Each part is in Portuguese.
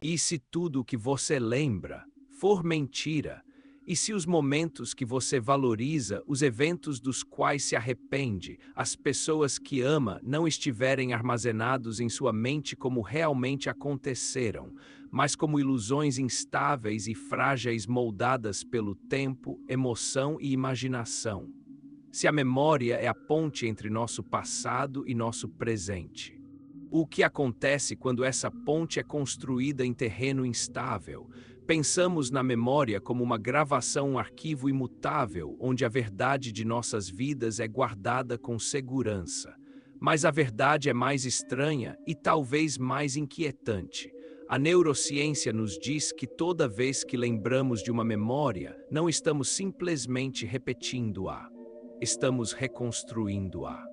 E se tudo o que você lembra for mentira, e se os momentos que você valoriza, os eventos dos quais se arrepende, as pessoas que ama não estiverem armazenados em sua mente como realmente aconteceram, mas como ilusões instáveis e frágeis moldadas pelo tempo, emoção e imaginação? Se a memória é a ponte entre nosso passado e nosso presente, o que acontece quando essa ponte é construída em terreno instável? Pensamos na memória como uma gravação, um arquivo imutável, onde a verdade de nossas vidas é guardada com segurança. Mas a verdade é mais estranha e talvez mais inquietante. A neurociência nos diz que toda vez que lembramos de uma memória, não estamos simplesmente repetindo-a, estamos reconstruindo-a.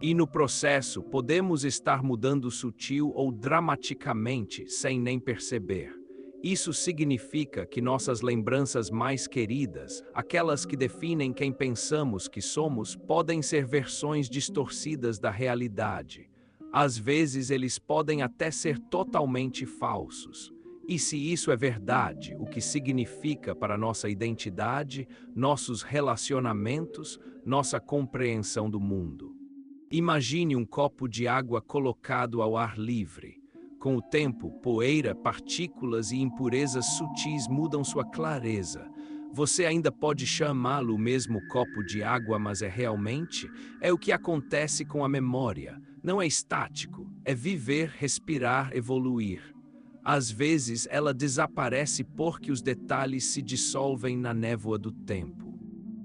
E no processo, podemos estar mudando sutil ou dramaticamente sem nem perceber. Isso significa que nossas lembranças mais queridas, aquelas que definem quem pensamos que somos, podem ser versões distorcidas da realidade. Às vezes, eles podem até ser totalmente falsos. E se isso é verdade, o que significa para nossa identidade, nossos relacionamentos, nossa compreensão do mundo? Imagine um copo de água colocado ao ar livre. Com o tempo, poeira, partículas e impurezas sutis mudam sua clareza. Você ainda pode chamá-lo o mesmo copo de água, mas é o que acontece com a memória. Não é estático, é viver, respirar, evoluir. Às vezes, ela desaparece porque os detalhes se dissolvem na névoa do tempo.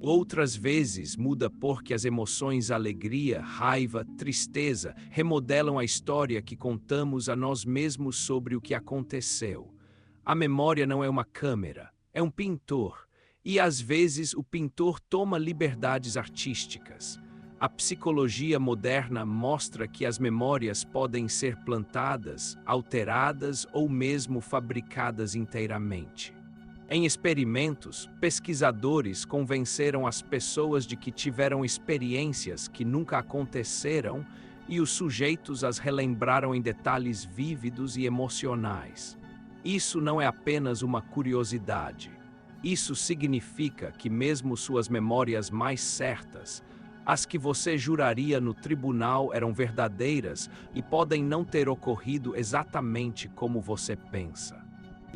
Outras vezes muda porque as emoções alegria, raiva, tristeza remodelam a história que contamos a nós mesmos sobre o que aconteceu. A memória não é uma câmera, é um pintor, e às vezes o pintor toma liberdades artísticas. A psicologia moderna mostra que as memórias podem ser plantadas, alteradas ou mesmo fabricadas inteiramente. Em experimentos, pesquisadores convenceram as pessoas de que tiveram experiências que nunca aconteceram e os sujeitos as relembraram em detalhes vívidos e emocionais. Isso não é apenas uma curiosidade. Isso significa que mesmo suas memórias mais certas, as que você juraria no tribunal, eram verdadeiras e podem não ter ocorrido exatamente como você pensa.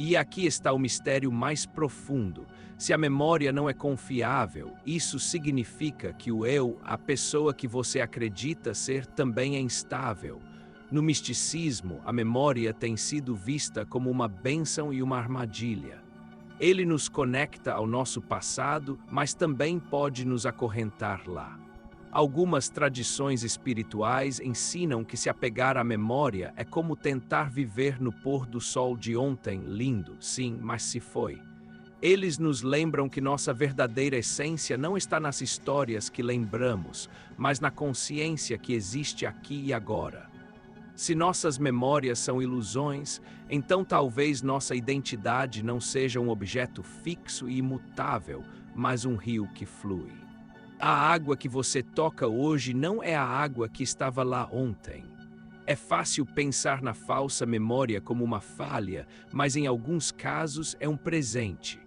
E aqui está o mistério mais profundo. Se a memória não é confiável, isso significa que o eu, a pessoa que você acredita ser, também é instável. No misticismo, a memória tem sido vista como uma bênção e uma armadilha. Ele nos conecta ao nosso passado, mas também pode nos acorrentar lá. Algumas tradições espirituais ensinam que se apegar à memória é como tentar viver no pôr do sol de ontem, lindo, sim, mas se foi. Eles nos lembram que nossa verdadeira essência não está nas histórias que lembramos, mas na consciência que existe aqui e agora. Se nossas memórias são ilusões, então talvez nossa identidade não seja um objeto fixo e imutável, mas um rio que flui. A água que você toca hoje não é a água que estava lá ontem. É fácil pensar na falsa memória como uma falha, mas em alguns casos é um presente.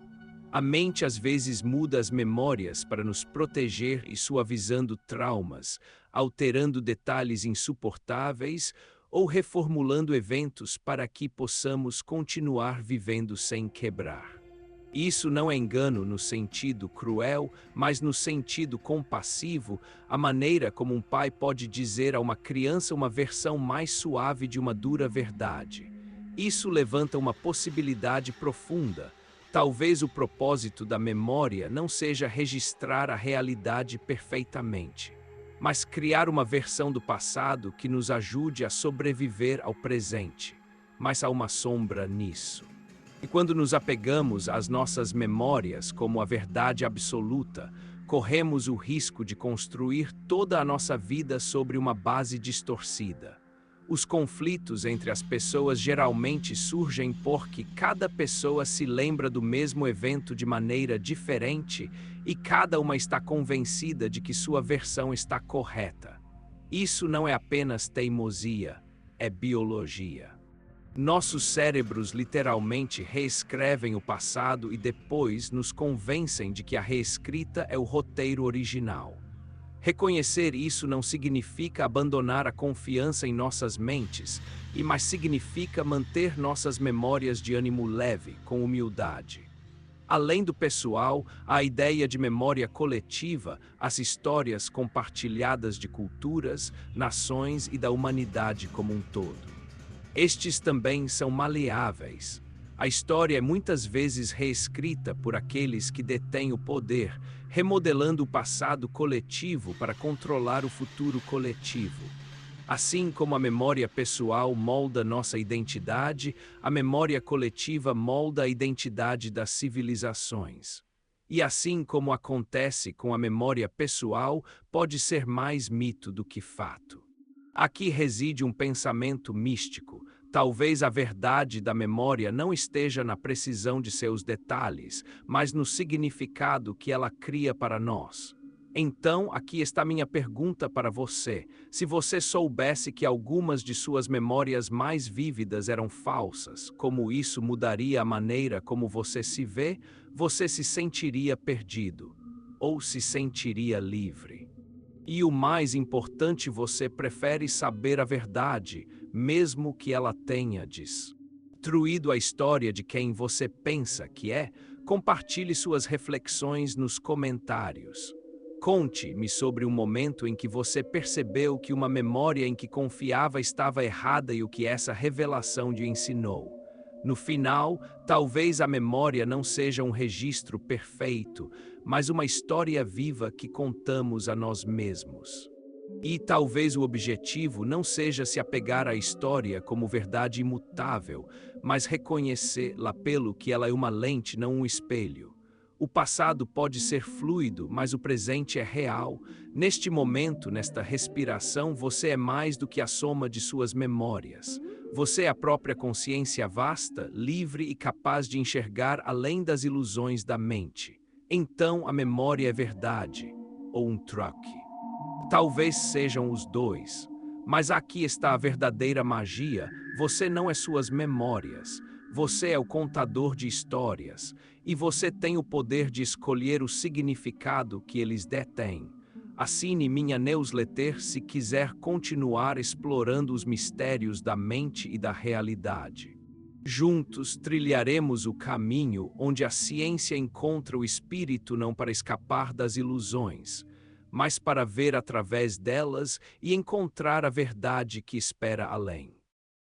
A mente às vezes muda as memórias para nos proteger e suavizando traumas, alterando detalhes insuportáveis ou reformulando eventos para que possamos continuar vivendo sem quebrar. Isso não é engano no sentido cruel, mas no sentido compassivo, a maneira como um pai pode dizer a uma criança uma versão mais suave de uma dura verdade. Isso levanta uma possibilidade profunda. Talvez o propósito da memória não seja registrar a realidade perfeitamente, mas criar uma versão do passado que nos ajude a sobreviver ao presente. Mas há uma sombra nisso. E quando nos apegamos às nossas memórias como a verdade absoluta, corremos o risco de construir toda a nossa vida sobre uma base distorcida. Os conflitos entre as pessoas geralmente surgem porque cada pessoa se lembra do mesmo evento de maneira diferente e cada uma está convencida de que sua versão está correta. Isso não é apenas teimosia, é biologia. Nossos cérebros literalmente reescrevem o passado e depois nos convencem de que a reescrita é o roteiro original. Reconhecer isso não significa abandonar a confiança em nossas mentes, mas significa manter nossas memórias de ânimo leve, com humildade. Além do pessoal, a ideia de memória coletiva, as histórias compartilhadas de culturas, nações e da humanidade como um todo. Estes também são maleáveis. A história é muitas vezes reescrita por aqueles que detêm o poder, remodelando o passado coletivo para controlar o futuro coletivo. Assim como a memória pessoal molda nossa identidade, a memória coletiva molda a identidade das civilizações. E assim como acontece com a memória pessoal, pode ser mais mito do que fato. Aqui reside um pensamento místico. Talvez a verdade da memória não esteja na precisão de seus detalhes, mas no significado que ela cria para nós. Então, aqui está minha pergunta para você. Se você soubesse que algumas de suas memórias mais vívidas eram falsas, como isso mudaria a maneira como você se vê, você se sentiria perdido ou se sentiria livre? E o mais importante, você prefere saber a verdade, mesmo que ela tenha destruído a história de quem você pensa que é? Compartilhe suas reflexões nos comentários. Conte-me sobre um momento em que você percebeu que uma memória em que confiava estava errada e o que essa revelação lhe ensinou. No final, talvez a memória não seja um registro perfeito, mas uma história viva que contamos a nós mesmos. E talvez o objetivo não seja se apegar à história como verdade imutável, mas reconhecê-la pelo que ela é, uma lente, não um espelho. O passado pode ser fluido, mas o presente é real. Neste momento, nesta respiração, você é mais do que a soma de suas memórias. Você é a própria consciência vasta, livre e capaz de enxergar além das ilusões da mente. Então a memória é verdade, ou um truque. Talvez sejam os dois. Mas aqui está a verdadeira magia. Você não é suas memórias. Você é o contador de histórias. E você tem o poder de escolher o significado que eles detêm. Assine minha newsletter se quiser continuar explorando os mistérios da mente e da realidade. Juntos trilharemos o caminho onde a ciência encontra o espírito, não para escapar das ilusões, mas para ver através delas e encontrar a verdade que espera além.